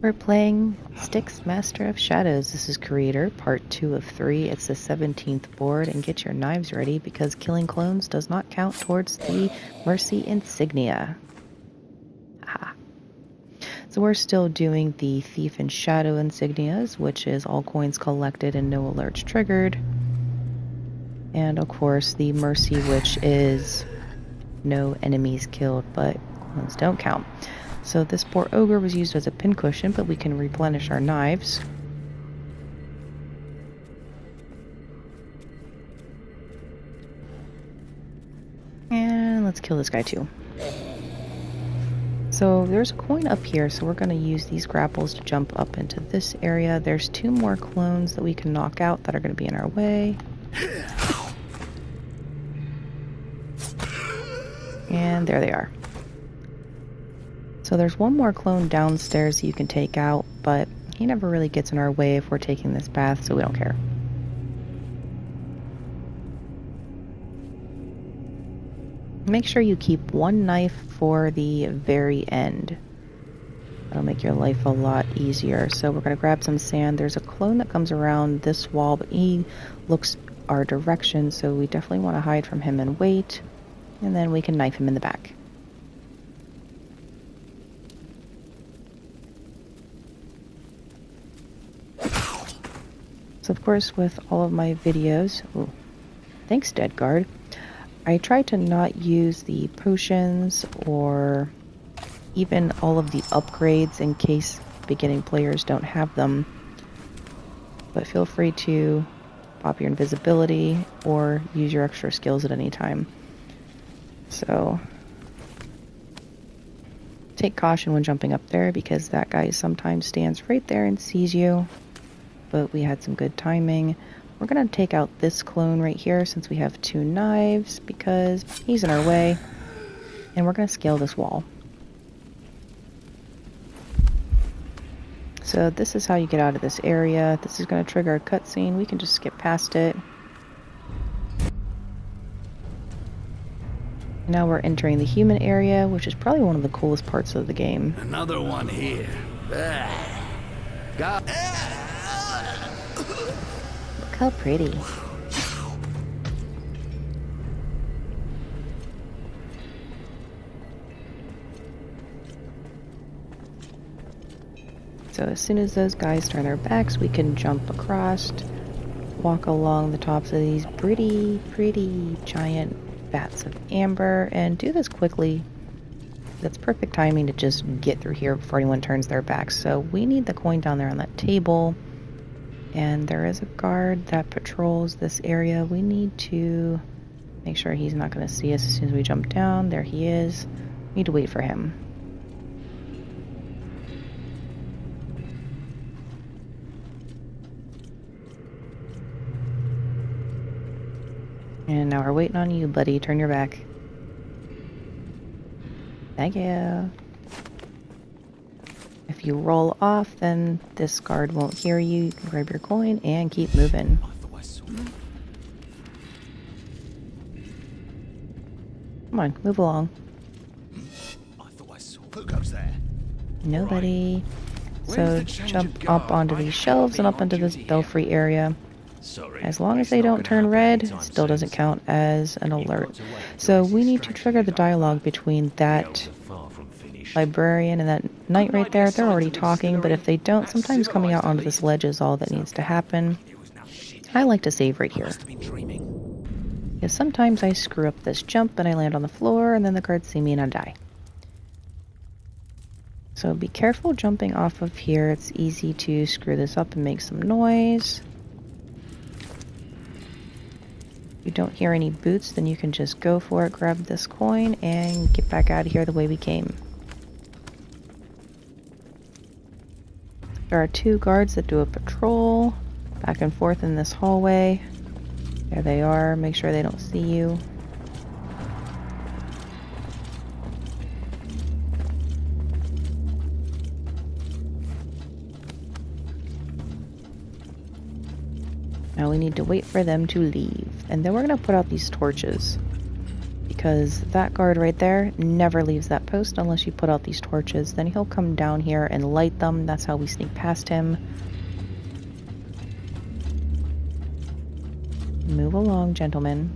We're playing Styx, Master of Shadows. This is Creator, part 2 of 3. It's the 17th board, and get your knives ready because killing clones does not count towards the Mercy Insignia. Ah. So we're still doing the Thief and Shadow Insignias, which is all coins collected and no alerts triggered. And of course the Mercy, which is no enemies killed, but clones don't count. So this poor ogre was used as a pincushion, but we can replenish our knives. And let's kill this guy too. So there's a coin up here, so we're going to use these grapples to jump up into this area. There's 2 more clones that we can knock out that are going to be in our way. And there they are. So there's 1 more clone downstairs you can take out, but he never really gets in our way if we're taking this path, so we don't care. Make sure you keep 1 knife for the very end. That'll make your life a lot easier. So we're going to grab some sand. There's a clone that comes around this wall, but he looks our direction, so we definitely want to hide from him and wait. And then we can knife him in the back. So of course, with all of my videos, ooh, thanks Dead Guard, I try to not use the potions or even all of the upgrades in case beginning players don't have them. But feel free to pop your invisibility or use your extra skills at any time. So take caution when jumping up there because that guy sometimes stands right there and sees you. But we had some good timing. We're going to take out this clone right here since we have 2 knives because he's in our way. And we're going to scale this wall. So this is how you get out of this area. This is going to trigger a cutscene. We can just skip past it. Now we're entering the human area, which is probably one of the coolest parts of the game. Another one here. God. Look how pretty. So as soon as those guys turn their backs, we can jump across, walk along the tops of these pretty giant vats of amber, and do this quickly. That's perfect timing to just get through here before anyone turns their backs. So we need the coin down there on that table. And there is a guard that patrols this area. We need to make sure he's not going to see us as soon as we jump down. There he is. We need to wait for him. And now we're waiting on you, buddy. Turn your back. Thank you. If you roll off, then this guard won't hear you. You can grab your coin and keep moving. Come on, move along. Who goes there? Nobody. So jump up onto these shelves and up into this belfry area. As long as they don't turn red, it still doesn't count as an alert. So we need to trigger the dialogue between that librarian and that knight right there. They're already talking, but if they don't, sometimes coming out onto this ledge is all that needs to happen. I like to save right here. Because sometimes I screw up this jump and I land on the floor and then the guards see me and I die. So be careful jumping off of here. It's easy to screw this up and make some noise. If you don't hear any boots, then you can just go for it, grab this coin, and get back out of here the way we came. There are 2 guards that do a patrol back and forth in this hallway. There they are. Make sure they don't see you. Now we need to wait for them to leave. And then we're going to put out these torches. because that guard right there never leaves that post unless you put out these torches. Then he'll come down here and light them. That's how we sneak past him. Move along, gentlemen.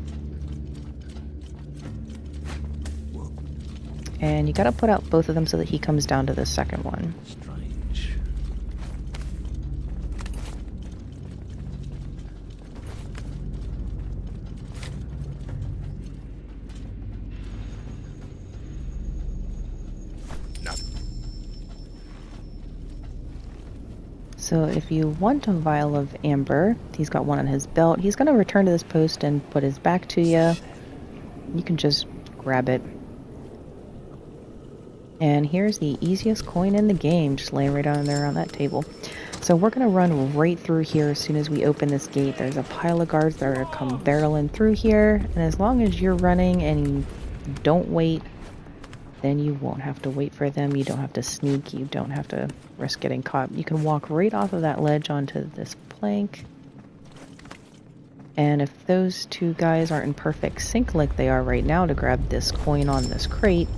And you gotta put out both of them so that he comes down to the second one. Strange. No. So if you want a vial of amber, he's got one on his belt. He's gonna return to this post and put his back to you. You can just grab it. And here's the easiest coin in the game, just laying right on there on that table. So we're going to run right through here as soon as we open this gate. There's a pile of guards that are going to come barreling through here. And as long as you're running and you don't wait, then you won't have to wait for them. You don't have to sneak. You don't have to risk getting caught. You can walk right off of that ledge onto this plank. And if those two guys aren't in perfect sync like they are right now to grab this coin on this crate,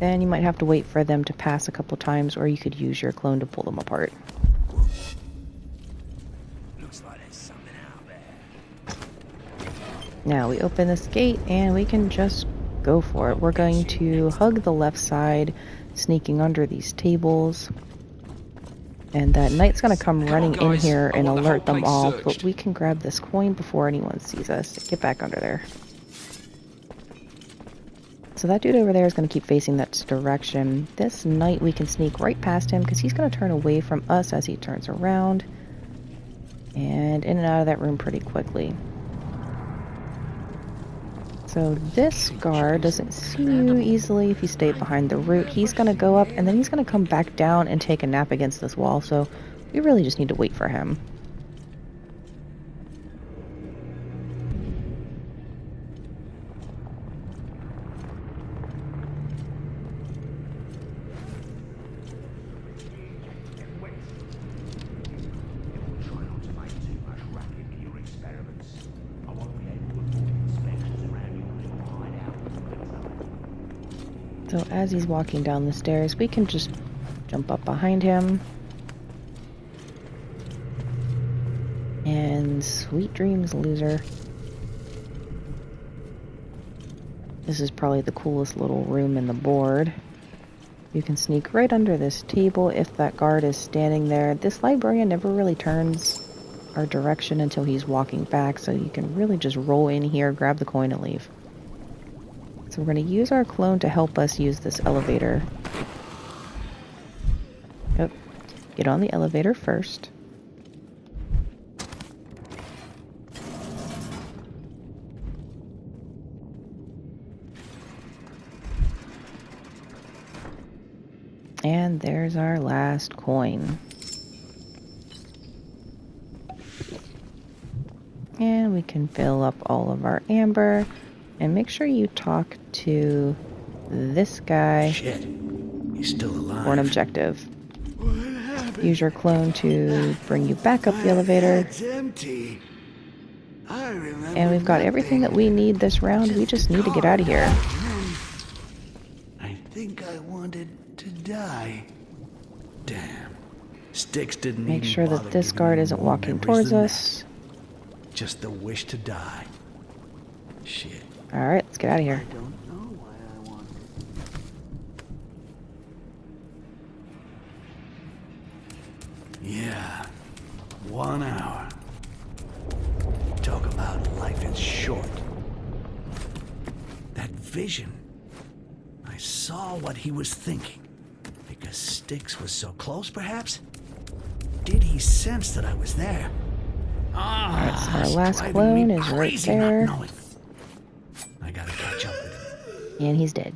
then you might have to wait for them to pass a couple times, or you could use your clone to pull them apart. Looks like there's something out there. Now we open this gate and we can just go for it. We're going to hug the left side, sneaking under these tables. And that knight's going to come running in here and alert them all, but we can grab this coin before anyone sees us. Get back under there. So that dude over there is going to keep facing that direction. This knight, we can sneak right past him because he's going to turn away from us as he turns around. And in and out of that room pretty quickly. So this guard doesn't see you easily if you stay behind the root. He's going to go up and then he's going to come back down and take a nap against this wall. So we really just need to wait for him. So as he's walking down the stairs, we can just jump up behind him. And sweet dreams, loser. This is probably the coolest little room in the board. You can sneak right under this table if that guard is standing there. This librarian never really turns our direction until he's walking back, so you can really just roll in here, grab the coin, and leave. So we're going to use our clone to help us use this elevator. Yep. Get on the elevator first. And there's our last coin. And we can fill up all of our amber. And make sure you talk to this guy. Shit. He's still alive. For an objective. Use your clone to bring you back up the elevator. It's empty. I remember. And we've got everything that we need this round. We just need to get out of here. I think I wanted to die. Damn. Styx didn't Make even sure that bother this giving guard me isn't more walking memories towards than us. that. Just the wish to die. Shit. Alright, let's get out of here. I don't know why I wanted. Yeah. 1 hour. Talk about life is short. That vision. I saw what he was thinking. Because Styx was so close, perhaps? Did he sense that I was there? Alright, so our it's last driving clone me is right crazy not there. knowing. I gotta catch up with him. And he's dead.